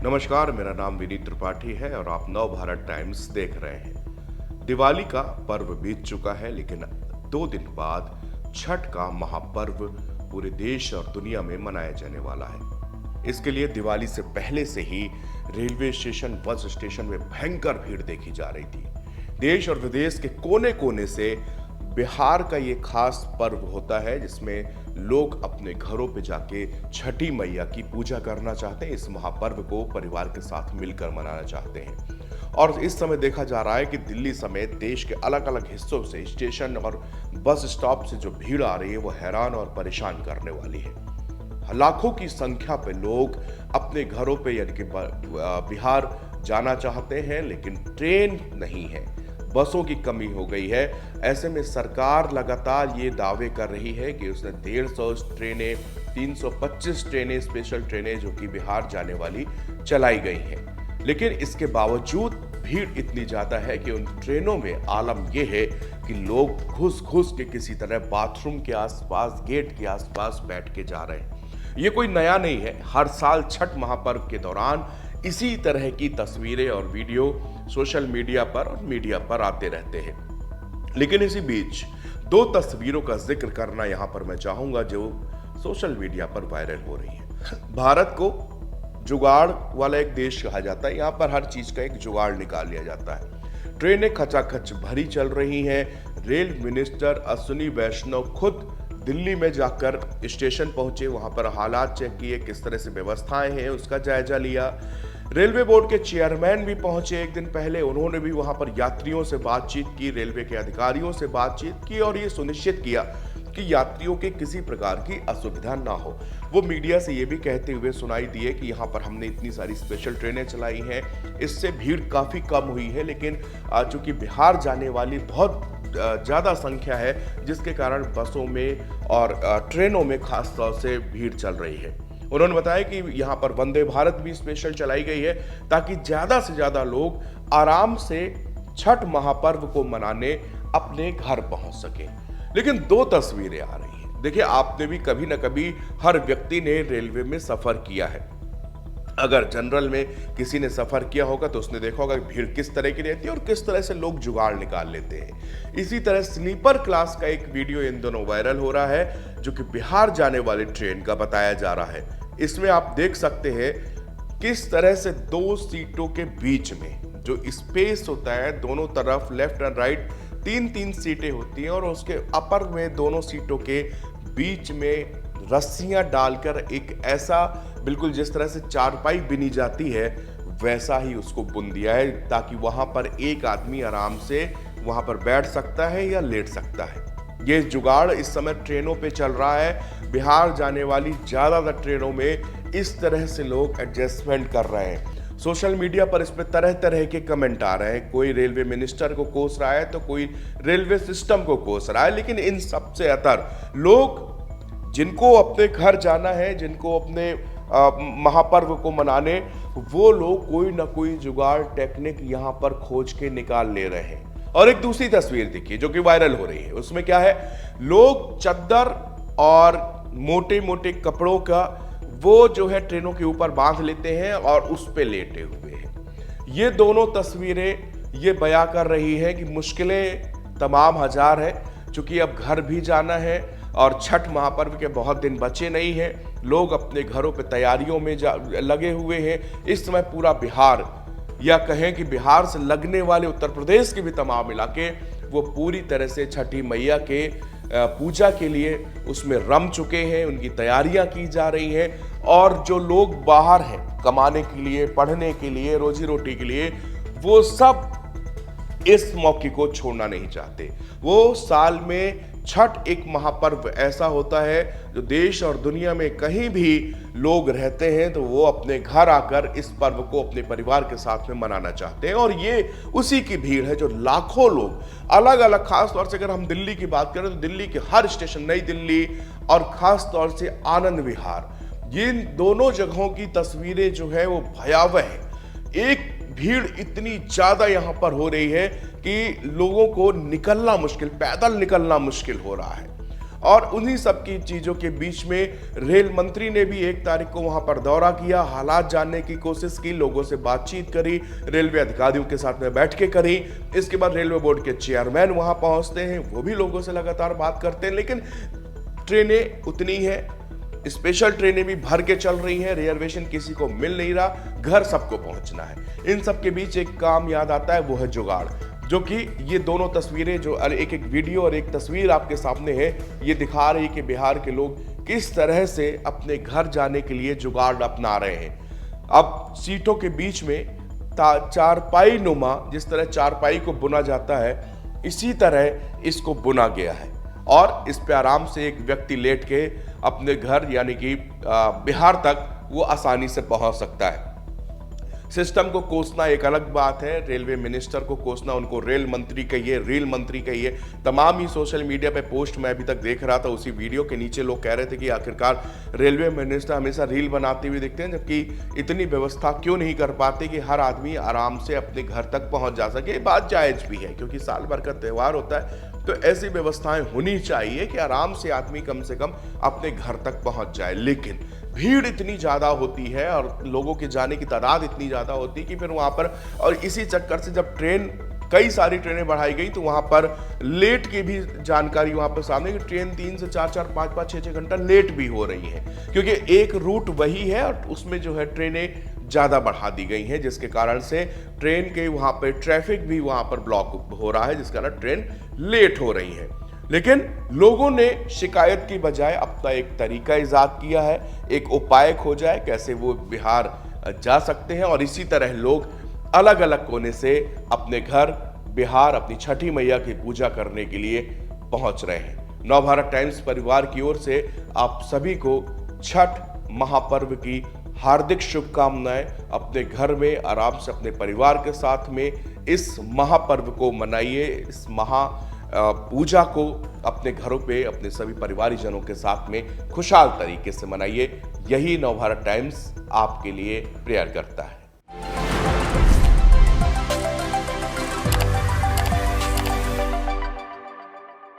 नमस्कार, मेरा नाम विनीत त्रिपाठी है और आप नव भारत टाइम्स देख रहे हैं। दिवाली का पर्व बीत चुका है, लेकिन 2 दिन बाद छठ का महापर्व पूरे देश और दुनिया में मनाया जाने वाला है। इसके लिए दिवाली से पहले से ही रेलवे स्टेशन, बस स्टेशन में भयंकर भीड़ देखी जा रही थी। देश और विदेश के कोने कोने से बिहार का ये खास पर्व होता है जिसमें लोग अपने घरों पे जाके छठी मैया की पूजा करना चाहते हैं। इस महापर्व को परिवार के साथ मिलकर मनाना चाहते हैं और इस समय देखा जा रहा है कि दिल्ली समेत देश के अलग अलग हिस्सों से स्टेशन और बस स्टॉप से जो भीड़ आ रही है वो हैरान और परेशान करने वाली है। लाखों की संख्या पे लोग अपने घरों पे यानी कि बिहार जाना चाहते हैं, लेकिन ट्रेन नहीं है, बसों की कमी हो गई है। ऐसे में सरकार लगातार ये दावे कर रही है कि उसने 150 ट्रेनें, 325 ट्रेनें, स्पेशल ट्रेनें जो कि बिहार जाने वाली चलाई गई हैं। लेकिन इसके बावजूद भीड़ इतनी ज्यादा है कि उन ट्रेनों में आलम यह है कि लोग घुस घुस के किसी तरह बाथरूम के आसपास, गेट के आसपास बैठ के जा रहे हैं। ये कोई नया नहीं है, हर साल छठ महापर्व के दौरान इसी तरह की तस्वीरें और वीडियो सोशल मीडिया पर और मीडिया पर आते रहते हैं। लेकिन इसी बीच 2 तस्वीरों का जिक्र करना यहां पर मैं चाहूंगा जो सोशल मीडिया पर वायरल हो रही है। भारत को जुगाड़ वाला एक देश कहा जाता है, यहां पर हर चीज का एक जुगाड़ निकाल लिया जाता है। ट्रेनें खचाखच भरी चल रही हैं। रेल मिनिस्टर अश्विनी वैष्णव खुद दिल्ली में जाकर स्टेशन पहुंचे, वहां पर हालात चेक किए, किस तरह से व्यवस्थाएं हैं उसका जायजा लिया। रेलवे बोर्ड के चेयरमैन भी पहुंचे एक दिन पहले, उन्होंने भी वहां पर यात्रियों से बातचीत की, रेलवे के अधिकारियों से बातचीत की और ये सुनिश्चित किया कि यात्रियों के किसी प्रकार की असुविधा ना हो। वो मीडिया से ये भी कहते हुए सुनाई दिए कि यहाँ पर हमने इतनी सारी स्पेशल ट्रेनें चलाई हैं, इससे भीड़ काफी कम हुई है, लेकिन चूंकि बिहार जाने वाली बहुत ज्यादा संख्या है जिसके कारण बसों में और ट्रेनों में खास तौर से भीड़ चल रही है। उन्होंने बताया कि यहाँ पर वंदे भारत भी स्पेशल चलाई गई है ताकि ज्यादा से ज्यादा लोग आराम से छठ महापर्व को मनाने अपने घर पहुंच सके। लेकिन 2 तस्वीरें आ रही हैं। देखिए, आपने भी कभी ना कभी, हर व्यक्ति ने रेलवे में सफर किया है। अगर जनरल में किसी ने सफर किया होगा तो उसने देखा होगा कि भीड़ किस तरह की रहती है और किस तरह से लोग जुगाड़ निकाल लेते हैं। इसी तरह स्लीपर क्लास का एक वीडियो इन दोनों वायरल हो रहा है जो कि बिहार जाने वाली ट्रेन का बताया जा रहा है। इसमें आप देख सकते हैं किस तरह से 2 सीटों के बीच में जो स्पेस होता है, दोनों तरफ लेफ्ट एंड राइट 3-3 सीटें होती हैं और उसके अपर में दोनों सीटों के बीच में रस्सियां डालकर एक ऐसा, बिल्कुल जिस तरह से चारपाई बिनी जाती है वैसा ही उसको बुन दिया है ताकि वहां पर एक आदमी आराम से वहां पर बैठ सकता है या लेट सकता है। ये जुगाड़ इस समय ट्रेनों पे चल रहा है। बिहार जाने वाली ज्यादातर ट्रेनों में इस तरह से लोग एडजस्टमेंट कर रहे हैं। सोशल मीडिया पर इस पे तरह तरह के कमेंट आ रहे हैं। कोई रेलवे मिनिस्टर को कोस रहा है तो कोई रेलवे सिस्टम को कोस रहा है, लेकिन इन सबसे अतर लोग जिनको अपने घर जाना है, जिनको अपने महापर्व को मनाने, वो लोग कोई ना कोई जुगाड़ टेक्निक यहाँ पर खोज के निकाल ले रहे हैं। और एक दूसरी तस्वीर देखिए जो कि वायरल हो रही है, उसमें क्या है, लोग चद्दर और मोटे मोटे कपड़ों का वो जो है ट्रेनों के ऊपर बांध लेते हैं और उस पे लेटे हुए हैं। ये दोनों तस्वीरें ये बयां कर रही है कि मुश्किलें तमाम हजार है, चूंकि अब घर भी जाना है और छठ महापर्व के बहुत दिन बचे नहीं हैं। लोग अपने घरों पे तैयारियों में लगे हुए हैं। इस समय पूरा बिहार, या कहें कि बिहार से लगने वाले उत्तर प्रदेश के भी तमाम इलाके वो पूरी तरह से छठी मैया के पूजा के लिए उसमें रम चुके हैं, उनकी तैयारियां की जा रही हैं। और जो लोग बाहर हैं कमाने के लिए, पढ़ने के लिए, रोजी रोटी के लिए, वो सब इस मौके को छोड़ना नहीं चाहते। वो साल में छठ एक महापर्व ऐसा होता है जो देश और दुनिया में कहीं भी लोग रहते हैं तो वो अपने घर आकर इस पर्व को अपने परिवार के साथ में मनाना चाहते हैं। और ये उसी की भीड़ है जो लाखों लोग अलग अलग, खास तौर से अगर हम दिल्ली की बात करें तो दिल्ली के हर स्टेशन, नई दिल्ली और खास तौर से आनंद विहार, ये दोनों जगहों की तस्वीरें जो है वो भयावह है। एक भीड़ इतनी ज्यादा यहां पर हो रही है कि लोगों को निकलना मुश्किल, पैदल निकलना मुश्किल हो रहा है। और उन्हीं सब की चीजों के बीच में रेल मंत्री ने भी 1 तारीख को वहां पर दौरा किया, हालात जानने की कोशिश की, लोगों से बातचीत करी, रेलवे अधिकारियों के साथ में बैठ के करी। इसके बाद रेलवे बोर्ड के चेयरमैन वहां पहुंचते हैं, वो भी लोगों से लगातार बात करते हैं। लेकिन ट्रेनें उतनी हैं, स्पेशल ट्रेनें भी भर के चल रही हैं, रिजर्वेशन किसी को मिल नहीं रहा, घर सबको पहुंचना है। इन सब के बीच एक काम याद आता है, वो है जुगाड़, जो कि ये दोनों तस्वीरें जो एक वीडियो और एक तस्वीर आपके सामने है, ये दिखा रही है कि बिहार के लोग किस तरह से अपने घर जाने के लिए जुगाड़ अपना रहे हैं। अब सीटों के बीच में चारपाई नुमा, जिस तरह चारपाई को बुना जाता है, इसी तरह इसको बुना गया है और इस पे आराम से एक व्यक्ति लेट के अपने घर यानी कि बिहार तक वो आसानी से पहुंच सकता है। सिस्टम को कोसना एक अलग बात है, रेलवे मिनिस्टर को कोसना, उनको रेल मंत्री कहिए, रेल मंत्री कहिए, तमाम ही सोशल मीडिया पे पोस्ट मैं अभी तक देख रहा था, उसी वीडियो के नीचे लोग कह रहे थे कि आखिरकार रेलवे मिनिस्टर हमेशा रील बनाते हुए दिखते हैं, जबकि इतनी व्यवस्था क्यों नहीं कर पाते कि हर आदमी आराम से अपने घर तक पहुंच जा सके। बात जायज भी है क्योंकि साल भर का त्यौहार होता है, तो ऐसी व्यवस्थाएं होनी चाहिए कि आराम से आदमी कम से कम अपने घर तक पहुंच जाए। लेकिन भीड़ इतनी ज्यादा होती है और लोगों के जाने की तादाद इतनी ज्यादा होती है कि फिर वहां पर, और इसी चक्कर से जब कई सारी ट्रेनें बढ़ाई गई तो वहां पर लेट की भी जानकारी वहां पर सामने, कि ट्रेन 3 से 4-4, 5-5, 6-6 घंटा लेट भी हो रही है, क्योंकि एक रूट वही है और उसमें जो है ट्रेनें ज्यादा बढ़ा दी गई हैं, जिसके कारण से ट्रेन के वहां पर ट्रैफिक भी वहां पर ब्लॉक हो रहा है, जिसके कारण ट्रेन लेट हो रही है। लेकिन लोगों ने शिकायत की बजाय अपना एक तरीका इजाद किया है, एक उपाय खोजा है कैसे वो बिहार जा सकते हैं, और इसी तरह लोग अलग अलग कोने से अपने घर बिहार अपनी छठी मैया की पूजा करने के लिए पहुंच रहे हैं। नवभारत टाइम्स परिवार की ओर से आप सभी को छठ महापर्व की हार्दिक शुभकामनाएं। अपने घर में आराम से अपने परिवार के साथ में इस महापर्व को मनाइए, इस महा पूजा को अपने घरों पे अपने सभी परिवारजनों के साथ में खुशहाल तरीके से मनाइए। यही नवभारत टाइम्स आपके लिए प्रेयर करता है।